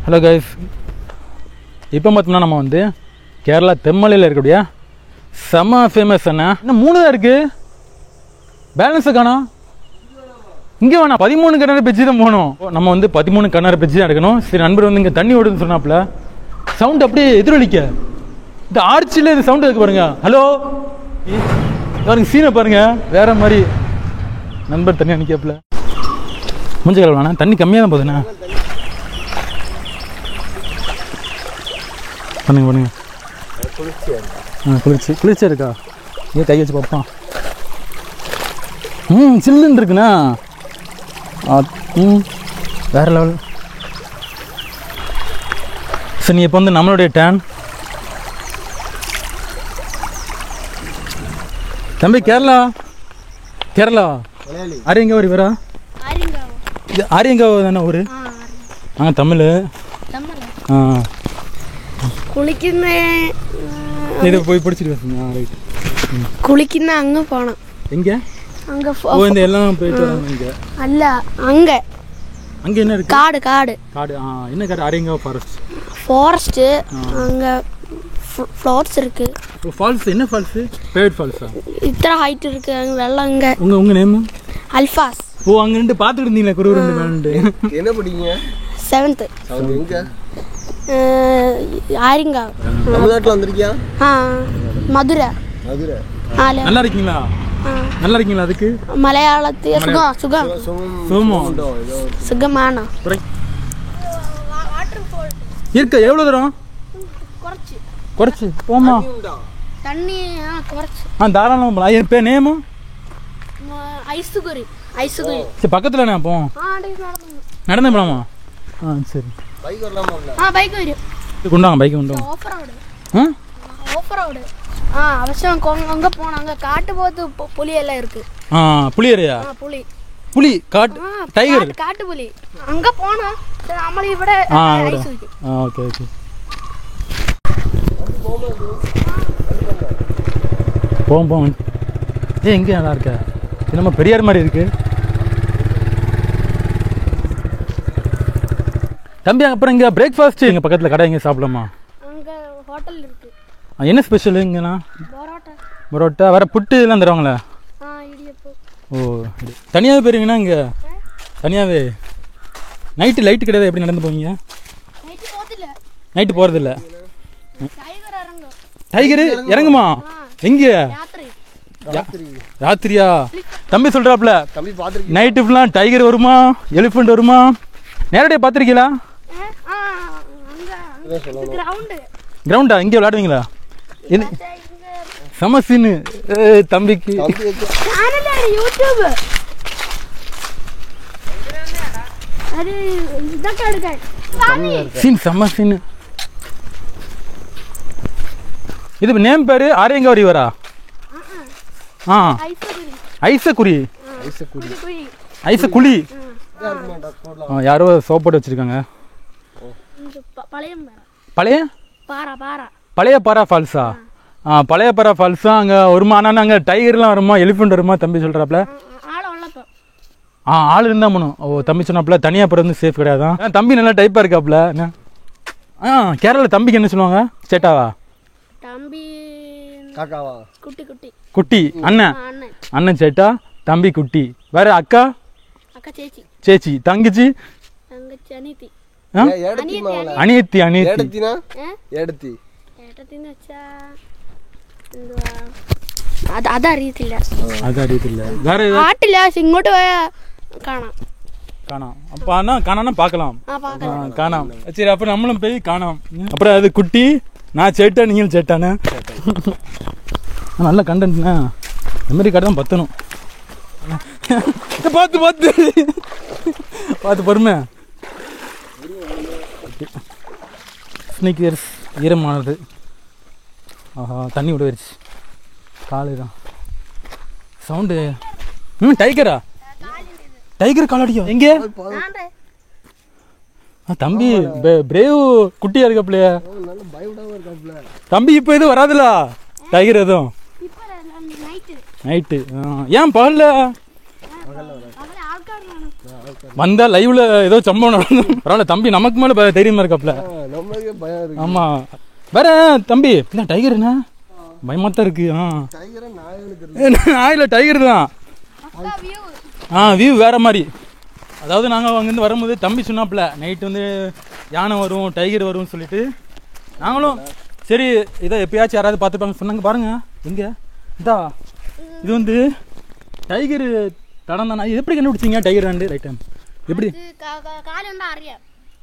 Hello guys, இப்போ பார்த்தோம்னா நம்ம வந்து கேரளா தெம்மலையில் இருக்கக்கூடிய செம ஃபேமஸ் அண்ணா. இன்னும் 3 தான் இருக்குது, பேலன்ஸை காணோம். இங்கே வேணாம், 13 கண்ணாடி பிச்சு தான் போகணும். நம்ம வந்து 13 கண்ணாடி பிச்சு தான் எடுக்கணும். சரி, நண்பர் வந்து இங்கே தண்ணி ஓடுதுன்னு சொன்னாப்புல சவுண்ட் அப்படியே எதிரொலிக்க. இந்த ஆர்ச்சியில் இது சவுண்ட் இருக்கு பாருங்க. ஹலோ பாருங்க, சீனை பாருங்க, வேற மாதிரி. நண்பர் தண்ணி அனுப்பியாப்புல முடிஞ்ச கலவாண்ணா, தண்ணி கம்மியாக தான் போகுதுண்ணா. பண்ணுங்க பண்ணுங்க. குளிர்ச்சியாக இருக்கா? ஏன் கை வச்சு பார்ப்போம். சில்லுன்னு இருக்குண்ணா. வேற லெவல். சரி, நீ இப்போ வந்து நம்மளுடைய டேன் தம்பி கேரளா ஆரியங்காவரி வரா? இது ஆரியங்காவ தானே ஊர்? தமிழ். இதை போய் பிடிச்சிட்டு குளிக்குன்னா அங்கே போனோம். எங்கே? அங்கே இந்த எல்லாம் போயிட்டு வராங்க. இங்கே அல்ல, அங்கே அங்கே என்ன இருக்கு? காடு காடு காடு. என்ன காடு? ஆரியங்காவ் ஃபாரஸ்ட்டு. அங்கே ஃப்ளவர்ஸ் இருக்கு. ஃபால்ஸ். என்ன ஃபால்ஸ்? பிரைவேட் ஃபால்ஸா? இத்தனை ஹைட் இருக்கு. அங்கே வெள்ளம். அங்கே உங்கள் நேம்? அல்ஃபாஸ். ஓ, அங்கே ரெண்டு பார்த்துட்டு இருந்தீங்களா? குரு ரெண்டு வேண்டு. என்ன படிங்க? 7th. ஆரியங்காவ். தமிழ்நாட்டில் வந்திருக்கியா? மதுரை. நல்லா இருக்கீங்களா? நல்லா இருக்கீங்களா? அதுக்கு மலையாளத்தில் சுகமான இருக்க. எவ்வளோ தூரம்? குறைச்சி போமா தண்ணி குறைச்சி. தாராளமாக போகலாம். என் பேர் நேமு ஐசுகுரி. சரி, பக்கத்தில் நான் போவோம். நடந்து போகலாமா? சரி. பைக் வரும். கொண்டாங்க, பைக்கு கொண்டாங்க. Off road. அவசியம் அங்கே போனோம். அங்கே காட்டு போது புலி எல்லாம் இருக்கு. புலி ஏரியா? புலி காட்டு டைகர் காட்டு புலி. அங்கே போனோம். நம்மளை விட ஓகே ஓகே. போவோம். எங்கே நல்லா இருக்க? இது நம்ம பெரியார் மாதிரி இருக்கு தம்பி. அப்புறம் இங்கே பிரேக்ஃபாஸ்ட் இங்கே பக்கத்தில் கடை எங்கே சாப்பிடலாமா? அங்கே ஹோட்டல் இருக்கு. என்ன ஸ்பெஷல் இங்கேண்ணா? பரோட்டா. வேறு புட்டு இதெல்லாம் தருவாங்களே? ஓ, தனியாகவே போயிருவீங்கன்னா இங்கே? தனியாகவே. நைட்டு லைட்டு கிடையாது, எப்படி நடந்து போவீங்க? நைட்டு போகிறதில்ல. டைகரு இறங்குமா? எங்கே? ராத்திரியா? தம்பி சொல்கிறாப்புல நைட்டு ஃபுல்லாக டைகர் வருமா, எலிஃபண்ட் வருமா? நேரடியாக பார்த்துருக்கீங்களா? கிரவுண்டா? இங்கே விளையாடுவீங்களா? செம சீனு தம்பிக்கு. சீன் செம்ம சீனு. இது நேம் பேரு ஆரியங்காவரி வரா? ஐசக்குரி. ஐசக்குழி. யாரோ சோப்போட்டு வச்சிருக்காங்க. பழைய பாரா ஃபால்ஸா? பழைய பாரா ஃபால்ஸா? அங்கே வருமா? ஆனால் அங்கே டைகர்லாம் வருமா, எலிஃபண்ட் வருமா? தம்பி சொல்கிறாப்புல ஆள் இருந்தால் போகணும். ஓ, தம்பி சொன்னாப்புல தனியாக போகிறது வந்து சேஃப் கிடையாதான். தம்பி நல்லா டைப்பாக இருக்காப்புல. என்ன கேரளா தம்பிக்கு என்ன சொல்லுவாங்க? சேட்டாவா? குட்டி. அண்ணன் சேட்டா, தம்பி குட்டி. வேற அக்கா? சேச்சி. தங்கச்சி? அனியத்தி. അതറിയത്തില്ല. വേറെ ആട്ടില്ല, ഇങ്ങോട്ട് പോയാ കാണാം. அப்போ காணாம பார்க்கலாம். காணாம். சரி, அப்புறம் நம்மளும் போய் காணாம். அப்புறம் அது குட்டி, நான் சேட்டா, நீங்களும் சேட்டானே. நல்ல கண்டென்ட்ண்ணா. இந்த மாதிரி கடை தான் பற்றணும். பார்த்து பொறுமை. ஸ்னீக்கர்ஸ் ஈரமானது. தண்ணி விடுவிடுச்சு. காலு தான் சவுண்டு. டைகரா? டைகர் காலடியும் எங்கே? தம்பி பிரேவ் குட்டியா இருக்காப்லையா? தம்பி இப்போ எதுவும் வராதுல டைகர் எதுவும்? நைட்டு. ஏன் பகல்ல? வந்தா லைவ்ல ஏதோ சம்பவம் நடக்கும். பரவாயில்ல தம்பி, நமக்கு மேல தைரியமா இருக்காப்ல. நமக்கே பயம் இருக்கு. ஆமா வேற தம்பி, என்ன டைகர் என்ன பயமாத்தான் இருக்கு. டைகரா நாயனுக்கு நாயில டைகர் தான். வியூ வேற மாதிரி. அதாவது நாங்கள் அங்கேருந்து வரும்போது தம்பி சொன்னாப்புல நைட்டு வந்து யானை வரும் டைகர் வரும்னு சொல்லிட்டு நாங்களும் சரி இதை எப்பயாச்சும் யாராவது பார்த்துப்பாங்க சொன்னாங்க. பாருங்க எங்கே இதா இது வந்து டைகர் தடம் தானே. இது எப்படி கண்டுபிடிச்சிங்க டைகர் ஆண்டு ரைட் டைம் எப்படி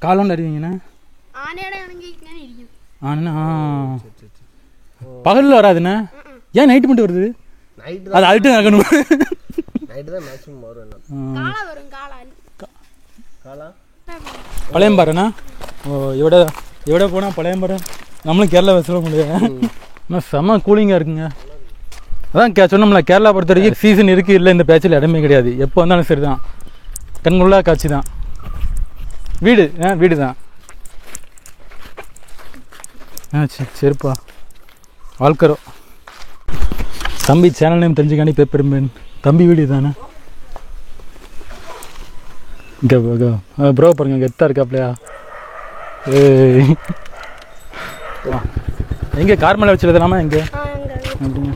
காலோண்டு அறிவிங்கண்ணா? ஆனா பகலில் வராதுண்ணா, ஏன் நைட்டு மட்டும் வருது? நைட்டு அது அழுட்டு நடக்கணும். நைட்டு தான் மேக்ஸிமம் வரும் எல்லாம். காலா பழையம்பாறைண்ணா. ஓ எவ்வளோ போனால் பழையம்பாறை. நம்மளும் கேரளா சொல்ல முடியாது. ஆனால் செம்ம கூலிங்காக இருக்குங்க. அதான் சொன்னோம்ல, கேரளா பொறுத்த வரைக்கும் சீசன் இருக்குது இல்லை இந்த பேச்சில் இடமே கிடையாது. எப்போ வந்தாலும் சரி தான், கண்குள்ளா காட்சி தான். வீடு வீடு தான். சரிப்பா வாழ்க்கரோ. தம்பி சேனல் நேம் தெரிஞ்சுக்காண்டி பேப்பர் தம்பி வீடு தானே. இங்கே ப்ரோ பாருங்க கெத்தாக இருக்காப்லையா. எங்கே கார் மேலே வச்சு எழுதலாமா? எங்கே அப்படிங்க?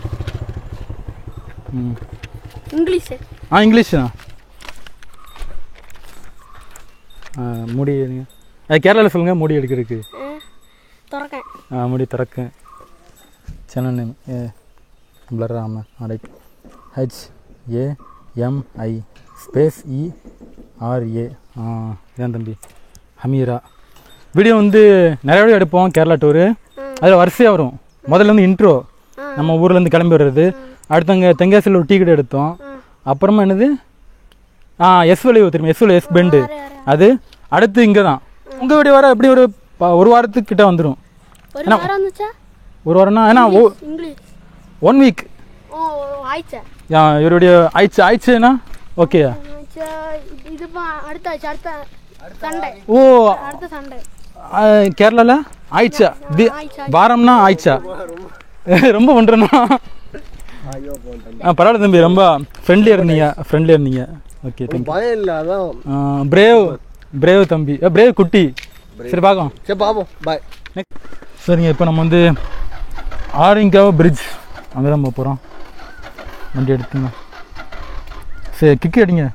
இங்கிலீஷ் இங்கிலீஷ் தான். முடி கேரளாவில் சொல்லுங்கள். முடி எடுக்கிறதுக்கு முடி திறக்க. சேனல் நேம் பிளர் ஆமாம் ரைட். HAMI space ERA. இதான் தம்பி ஹமீரா. வீடியோ வந்து நிறைய வீடியோ எடுப்போம் கேரளா டூரு. அதில் வரிசையாக வரும். முதல்ல வந்து இன்ட்ரோ, நம்ம ஊர்லேருந்து கிளம்பி வர்றது. அடுத்தவங்க தென்காசியில் ஒரு டீ கடை எடுத்தோம். அப்புறமா என்னது எஸ் வலிவு திரும்ப எஸ் பெண்டு அது. அடுத்து இங்கே தான் உங்கள் வீடியோ வர எப்படி ஒரு வாரத்துக்கு கிட்ட வந்துடும். ஒரு வாரம்னா ஏன்னா 1 வீக் இவருடைய ஆயிடுச்சுன்னா ஓகேயா? ஓ கேரளால ஆயிடுச்சா? வாரம்னா ஆயிடுச்சா? ரொம்ப பண்ணுறேண்ணா. பரவாயில்ல தம்பி, ரொம்ப ஃப்ரெண்ட்லியாக இருந்தீங்க. Okay thank you. பயம் இல்லை அதான். பிரேவ் தம்பி, பிரேவ் குட்டி. சரி பார்க்கலாம். சரி பார்ப்போம். பாய். சரிங்க, இப்போ நம்ம வந்து ஆரிங்காவ் பிரிட்ஜ் அங்கே தான் போகிறோம். வண்டி எடுத்துங்க. சரி கிக்கு அடிங்க.